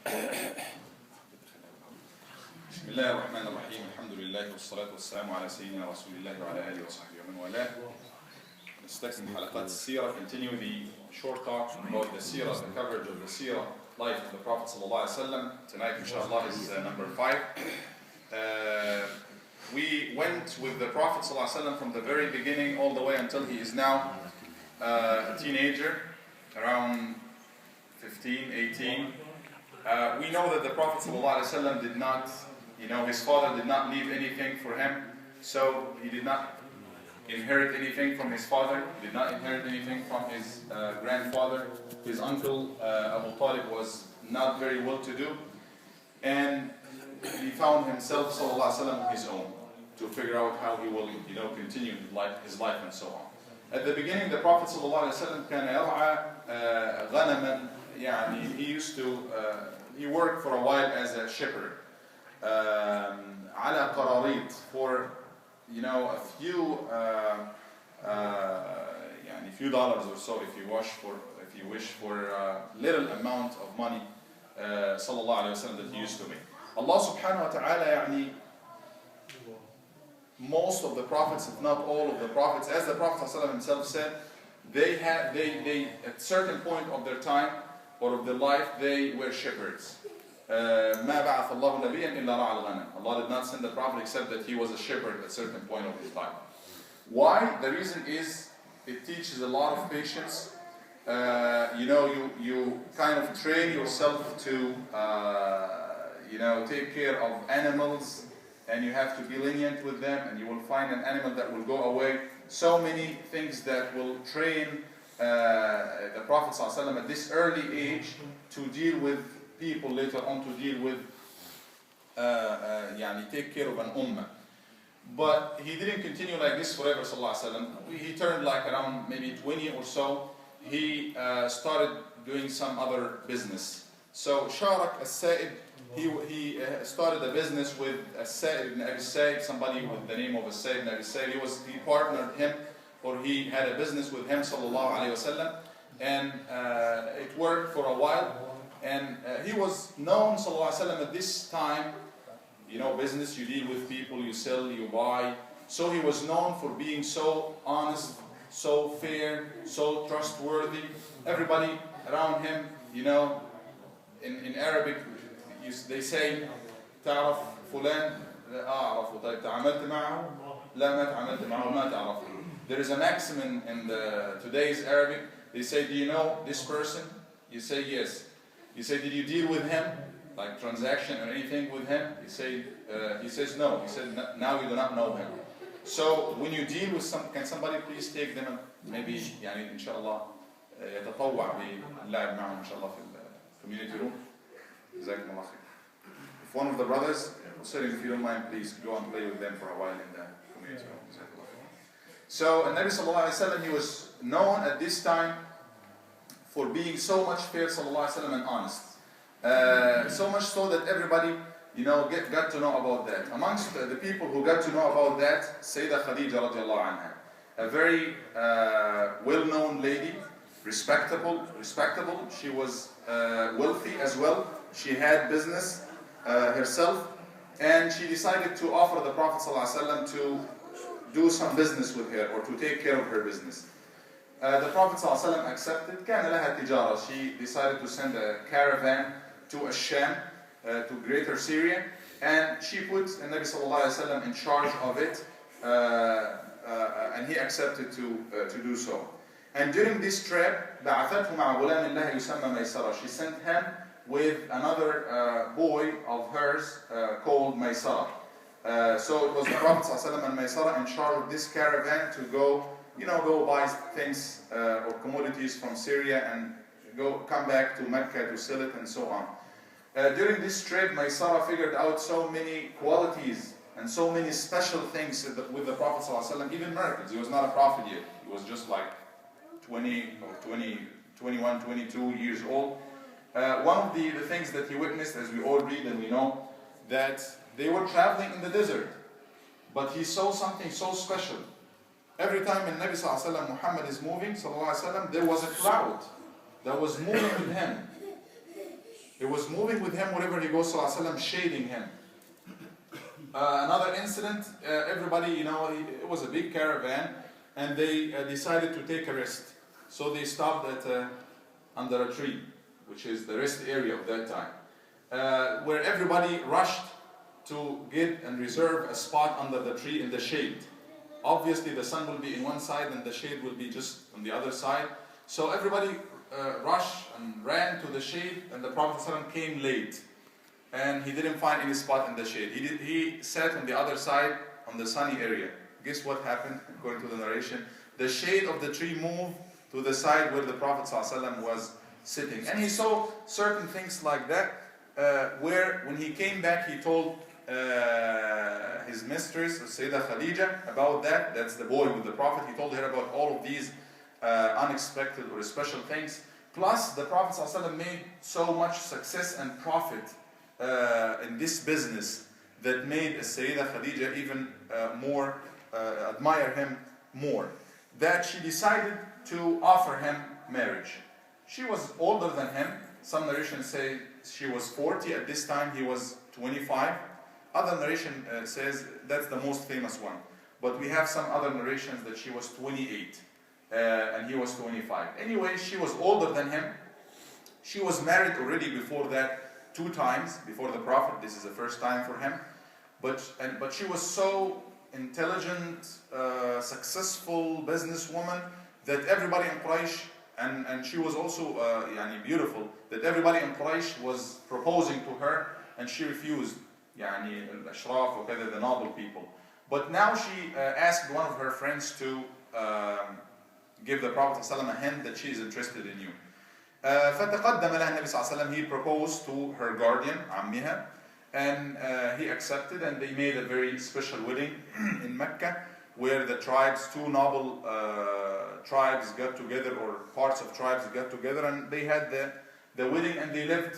بسم الله الرحمن الرحيم الحمد لله والصلاة والسلام على سيدنا رسول الله وعلى آله وصحبه ومن والاه. نستكمل حلقات السيرة, continue the short talk about the Seerah, the coverage of the Seerah, life of the Prophet sallallahu alaihi wasallam. Tonight inshallah is number 5. We went with the Prophet sallallahu alaihi wasallam from the very beginning all the way until he is now a teenager, around 15, 18. We know that the Prophet ﷺ did not, his father did not leave anything for him, so he did not inherit anything from his father, did not inherit anything from his grandfather. His uncle Abu Talib was not very well to do, and he found himself ﷺ on his own to figure out how he will continue his life and so on. At the beginning, the Prophet ﷺ كان يرعى غنما. He worked for a while as a shepherd. على قراريط, for a few dollars or so if you wish for a little amount of money sallallahu alaihi wasallam that he used to make. Allah subhanahu wa ta'ala most of the prophets, if not all of the prophets, as the Prophet ﷺ himself said, they at a certain point of their time or of their life, they were shepherds. ما بعث الله نبيا إلا رعى الغنم. Allah did not send the Prophet except that he was a shepherd at a certain point of his life. Why? The reason is it teaches a lot of patience. You kind of train yourself to take care of animals, and you have to be lenient with them, and you will find an animal that will go away. So many things that will train the Prophet ﷺ at this early age to deal with people later on, to deal with take care of an ummah. But he didn't continue like this forever ﷺ. He turned like around maybe 20 or so. He started doing some other business. So Sharak as-Sa'ib, he started a business with as-Sa'ib ibn Abi Sa'ib, somebody with the name of as-Sa'ib ibn Abi Sa'ib. He partnered him, or he had a business with him sallallahu alaihi wasallam, and it worked for a while. And he was known sallallahu alaihi wasallam at this time. Business, you deal with people, you sell, you buy. So he was known for being so honest, so fair, so trustworthy. Everybody around him, in Arabic, they say, تعرف فلان لا أعرفه. طيب تعاملت معه لا ما تعاملت معه ما تعرفه. There is a maxim in today's Arabic. They say, do you know this person? You say yes. You say, did you deal with him, like transaction or anything with him? He says no. He said, now you do not know him. So when you deal with can somebody please take them maybe إن شاء الله يتطوع باللعب معهم إن شاء الله في community room. جزاكم الله خير. If one of the brothers, if you don't mind, please go and play with them for a while in the community room. So Nabi sallallahu alaihi wasallam, he was known at this time for being so much fair sallallahu alaihi wasallam and honest. So much so that everybody got to know about that. Amongst the people who got to know about that, Sayyidah Khadija radiallahu anha, a very well-known lady, respectable. She was wealthy as well. She had business herself, and she decided to offer the Prophet ﷺ to do some business with her, or to take care of her business. The Prophet ﷺ accepted. كان لها تجارة. She decided to send a caravan to Asham, to Greater Syria, and she put the Nabi ﷺ in charge of it, and he accepted to do so. And during this trip, بعثته مع غلام الله يسمى ميسرة. She sent him with another boy of hers called Maysara. So it was the Prophet ﷺ and Maysara in charge of this caravan to go buy things or commodities from Syria and come back to Mecca to sell it and so on. During this trip, Maysara figured out so many qualities and so many special things with the Prophet ﷺ, even miracles. He was not a prophet yet. He was just like 21, 22 years old. One of the things that he witnessed, as we all read and we know, that they were traveling in the desert, but he saw something so special. Every time when Nabi sallallahu alaihi wasallam, Muhammad is moving, sallallahu alaihi wasallam, there was a cloud that was moving with him. He was moving with him wherever he goes, sallallahu alaihi wasallam, shading him. Another incident, everybody, it was a big caravan, and they decided to take a rest. So they stopped under a tree, which is the rest area of that time, where everybody rushed to get and reserve a spot under the tree in the shade. Obviously the sun will be in one side and the shade will be just on the other side. So everybody rushed and ran to the shade, and the Prophet ﷺ came late. And he didn't find any spot in the shade. He sat on the other side, on the sunny area. Guess what happened, according to the narration? The shade of the tree moved to the side where the Prophet ﷺ was sitting. And he saw certain things like that, where when he came back, he told his mistress, Sayyidah Khadija, about that. That's the boy with the Prophet. He told her about all of these unexpected or special things. Plus, the Prophet ﷺ made so much success and profit in this business that made Sayyidah Khadija even more admire him more, that she decided to offer him marriage. She was older than him. Some narrations say she was 40 at this time, he was 25. Other narration says that's the most famous one, but we have some other narrations that she was 28 and he was 25. Anyway, she was older than him. She was married already before that 2 times before the Prophet. This is the first time for him, but she was so intelligent, successful businesswoman that everybody in Quraysh, and she was also beautiful, that everybody in Quraysh was proposing to her, and she refused. Al-Ashraf or the noble people. But now she asked one of her friends to give the Prophet ﷺ a hint that she is interested in you. فتقدم لها النبي صلى الله عليه وسلم. He proposed to her guardian, عمها, and he accepted, and they made a very special wedding in Mecca, where the tribes, 2 noble tribes got together, or parts of tribes got together, and they had the wedding, and they lived,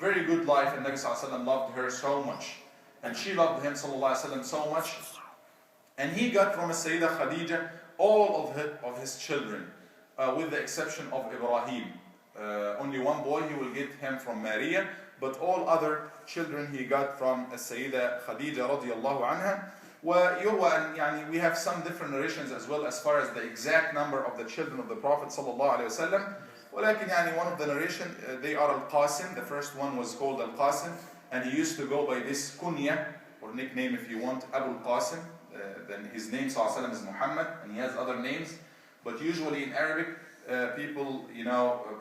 very good life, and Nabi sallallahu alaihi wasallam loved her so much, and she loved him sallallahu alaihi wasallam so much, and he got from Sayyidah Khadija all of his children, with the exception of Ibrahim. Only one boy he will get him from Maria, but all other children he got from Sayyidah Khadija radiyallahu anha. ويروى, we have some different narrations as well as far as the exact number of the children of the Prophet sallallahu alaihi wasallam. ولكن one of the narration, they are Al-Qasim. The first one was called Al-Qasim, and he used to go by this kunya, or nickname if you want, Abu Al-Qasim. Then his name sallallahu is Muhammad, and he has other names, but usually in Arabic people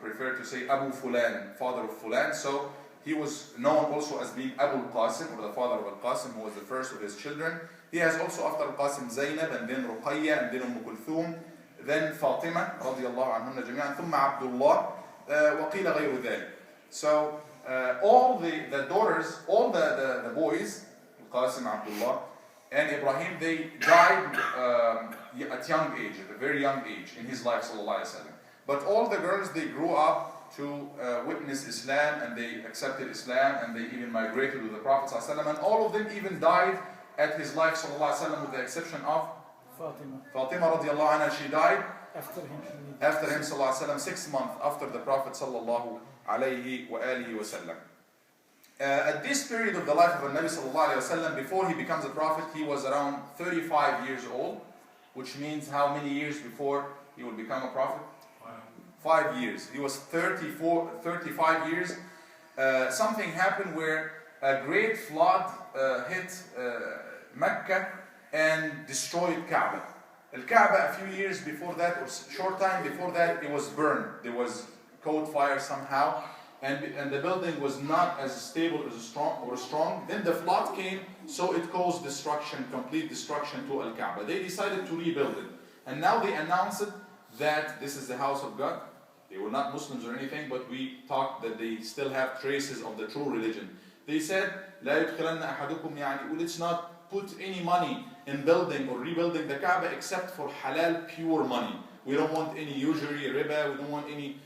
prefer to say Abu Fulan, father of Fulan. So he was known also as being Abu Al-Qasim, or the father of Al-Qasim, who was the first of his children. He has also after Al-Qasim Zainab, and then Ruqayya, and then Kulthum, then Fatima radiyallahu anhunna jami'an, ثم Abdullah, وقيل غير ذلك. So all the daughters, all the boys, Qasim, Abdullah, and Ibrahim, they died at young age, at a very young age in his life sallallahu alaihi wasallam. But all the girls, they grew up to witness Islam, and they accepted Islam, and they even migrated with the Prophet sallallahu alaihi wasallam, and all of them even died at his life sallallahu alaihi wasallam, with the exception of Fatima radiallahu anha. She died after him sallallahu alaihi wasallam, 6 months after the Prophet sallallahu alaihi wasallam. At this period of the life of the Nabi sallallahu alaihi wasallam, before he becomes a prophet, he was around 35 years old, which means how many years before he would become a prophet? 5 years. He was 35 years. Something happened where a great flood hit Mecca and destroyed Kaaba. Al-Kaaba, a few years before that, or short time before that, it was burned. There was caught fire somehow, and the building was not as stable as strong. Then the flood came, so it caused destruction, complete destruction to Al-Kaaba. They decided to rebuild it, and now they announced that this is the house of God. They were not Muslims or anything, but we talked that they still have traces of the true religion. They said, لا يدخلن أحدكم يعني, let's not put any money in building or rebuilding the Kaaba except for halal, pure money. We don't want any usury, riba, we don't want any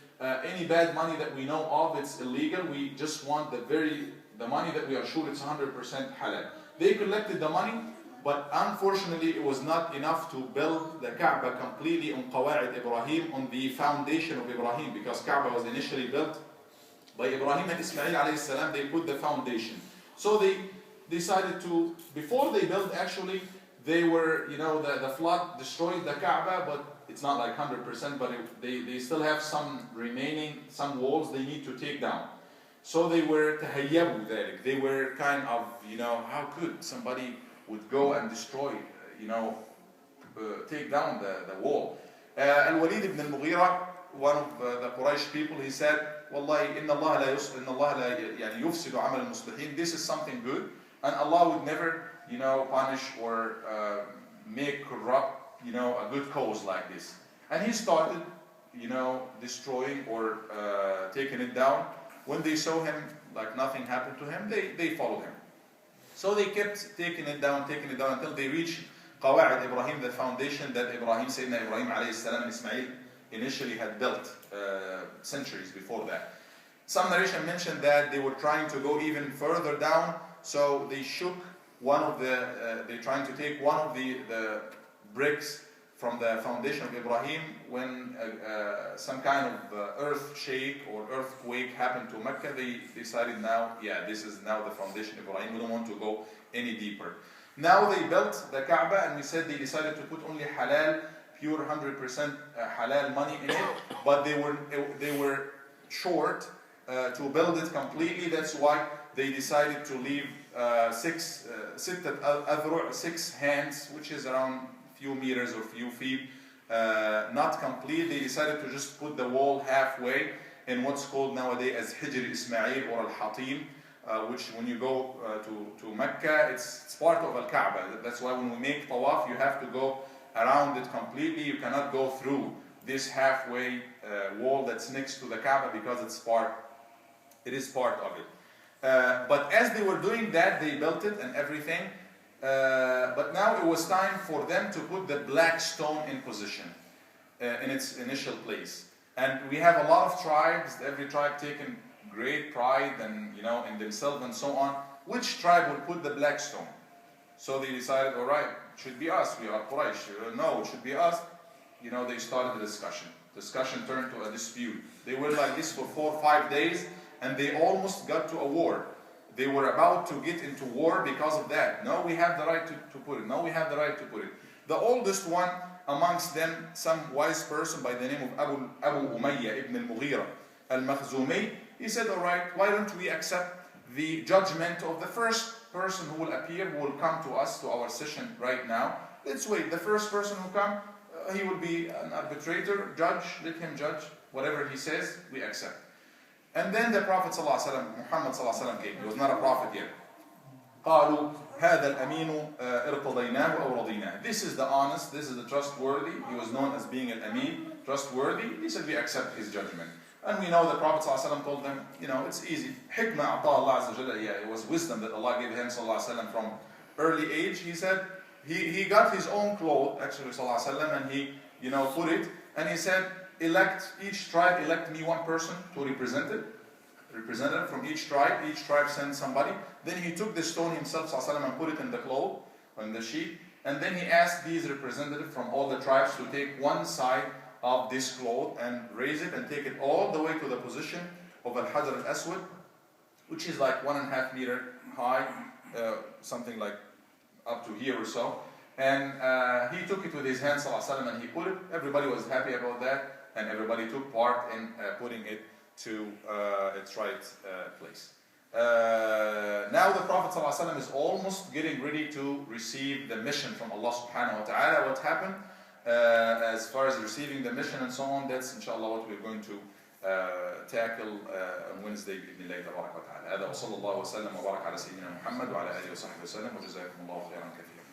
bad money that we know of. It's illegal. We just want the money that we are sure it's 100% halal. They collected the money, but unfortunately it was not enough to build the Kaaba completely on Qawa'id Ibrahim, on the foundation of Ibrahim, because Kaaba was initially built by Ibrahim and Ismail alayhi salam, they put the foundation. So they decided to, before they built actually, they were, the flood destroyed the Kaaba, but it's not like 100%, but they still have some remaining, some walls they need to take down. So they were تهيبوا ذلك. They were kind of, how could somebody would go and destroy, take down the wall. Al-Walid ibn al-Mughira, one of the Quraysh people, he said, Wallahi, inna Allah la yufsidu amal al-muslihin. This is something good, and Allah would never, punish or make corrupt, a good cause like this. And he started, destroying or taking it down. When they saw him, like nothing happened to him, they followed him. So they kept taking it down until they reached Qawa'id Ibrahim, the foundation that Sayyidina Ibrahim alayhi salam and Ismail initially had built centuries before that. Some narration mentioned that they were trying to go even further down, so they shook they're trying to take one of the bricks from the foundation of Ibrahim when some kind of earth shake or earthquake happened to Mecca. They decided this is now the foundation of Ibrahim, we don't want to go any deeper. Now they built the Kaaba, and we said they decided to put only halal, pure 100% halal money in it, but they were short to build it completely. That's why they decided to leave 6 hands, which is around few meters or few feet, not complete. They decided to just put the wall halfway in what's called nowadays as Hijr Ismail or Al-Hatim, which when you go to Mecca, it's part of Al-Kaaba. That's why when we make tawaf, you have to go around it completely. You cannot go through this halfway wall that's next to the Kaaba because it is part of it. But as they were doing that, they built it and everything. But now it was time for them to put the black stone in position, in its initial place. And we have a lot of tribes, every tribe taking great pride and in themselves and so on. Which tribe will put the black stone? So they decided, all right, it should be us, we are Quraysh. No, it should be us. They started the discussion. Discussion turned to a dispute. They were like this for 4 or 5 days, and they almost got to a war. They were about to get into war because of that. No, we have the right to put it. No, we have the right to put it. The oldest one amongst them, some wise person by the name of Abu Umayyah ibn al-Mughira al-Makhzumi, he said, all right, why don't we accept the judgment of the first person who will appear, who will come to us, to our session right now. Let's wait. The first person who comes, he will be an arbitrator, judge, let him judge. Whatever he says, we accept. And then the Prophet ﷺ, Muhammad ﷺ came. He was not a prophet yet. قالوا هذا الأمين ارتضيناه أو رضيناه. This is the honest, this is the trustworthy. He was known as being an Amin, trustworthy. He said we accept his judgment. And we know the Prophet ﷺ told them, it's easy. حكمة أعطاه الله عز وجل إياه. It was wisdom that Allah gave him ﷺ from early age. He said he got his own cloth actually ﷺ, and he put it, and he said, each tribe elect me one person to representative from each tribe sent somebody. Then he took the stone himself ﷺ, and put it in the cloth, on the sheet, and then he asked these representatives from all the tribes to take one side of this cloth and raise it and take it all the way to the position of Al-Hajar al-Aswad, which is like 1.5 meter high, something like up to here or so. And he took it with his hands ﷺ, and he put it. Everybody was happy about that, and everybody took part in putting it to its right place. Now the Prophet ﷺ is almost getting ready to receive the mission from Allah subhanahu wa ta'ala. What happened as far as receiving the mission and so on, that's inshallah what we're going to tackle on Wednesday بإذن الله تبارك وتعالى. هذا وصلى الله وسلم وبارك على سيدنا محمد وعلى آله وصحبه وسلم وجزاكم الله خيرا كثيرا.